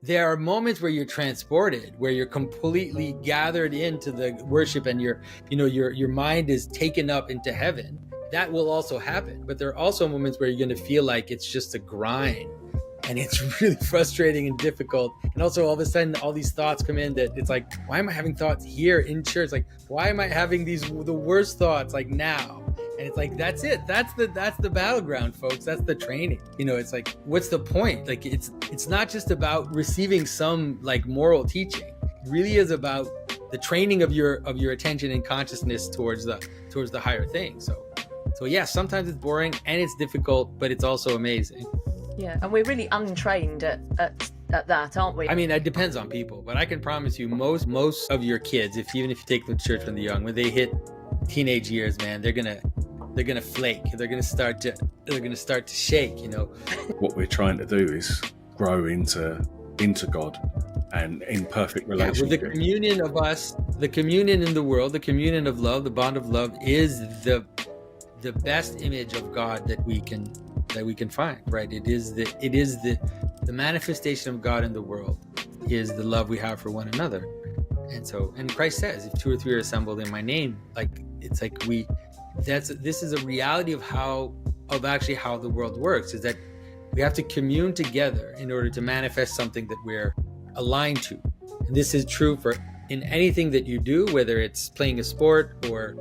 there are moments where you're transported, where you're completely gathered into the worship, and your mind is taken up into heaven. That will also happen. But there are also moments where you're going to feel like it's just a grind, and it's really frustrating and difficult. And also all of a sudden all these thoughts come in that it's like, why am I having thoughts here in church? Like, why am I having the worst thoughts like now? And it's like, that's it. That's the battleground, folks. That's the training. It's like, what's the point? Like, it's not just about receiving some like moral teaching. It really is about the training of your attention and consciousness towards the higher thing. So yeah, sometimes it's boring and it's difficult, but it's also amazing. Yeah, and we're really untrained at that, aren't we? I mean, it depends on people, but I can promise you, most of your kids, even if you take them to church when they're young, when they hit teenage years, man, they're gonna flake. They're gonna start to shake. What we're trying to do is grow into God and in perfect relationship. With the communion of us, the communion in the world, the communion of love, the bond of love is the best image of God that we can find, right? It is the manifestation of God in the world is the love we have for one another. And Christ says, if 2 or 3 are assembled in my name, like, it's like this is a reality of actually how the world works, is that we have to commune together in order to manifest something that we're aligned to. And this is true in anything that you do, whether it's playing a sport or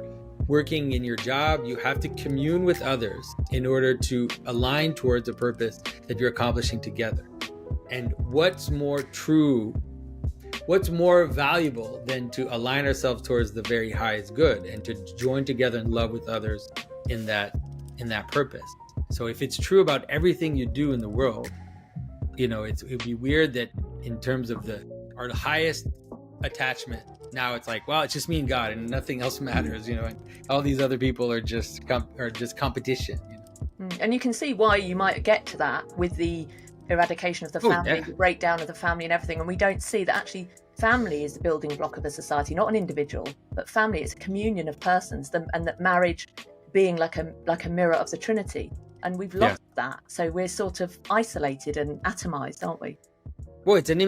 working in your job. You have to commune with others in order to align towards a purpose that you're accomplishing together. And what's more valuable than to align ourselves towards the very highest good and to join together in love with others in that purpose. So if it's true about everything you do in the world, it'd be weird that in terms of our highest attachment, now it's like, well, it's just me and God and nothing else matters, and all these other people are just competition. And you can see why you might get to that with the eradication of the family, the breakdown of the family and everything. And we don't see that actually family is the building block of a society, not an individual, but family is a communion of persons, and that marriage being like a mirror of the Trinity. And we've lost that. So we're sort of isolated and atomized, aren't we? Well, it's an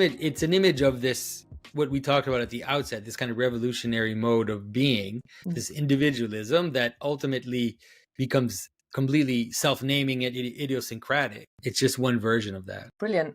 image of this, what we talked about at the outset, this kind of revolutionary mode of being, this individualism that ultimately becomes completely self-naming and idiosyncratic. It's just one version of that. Brilliant.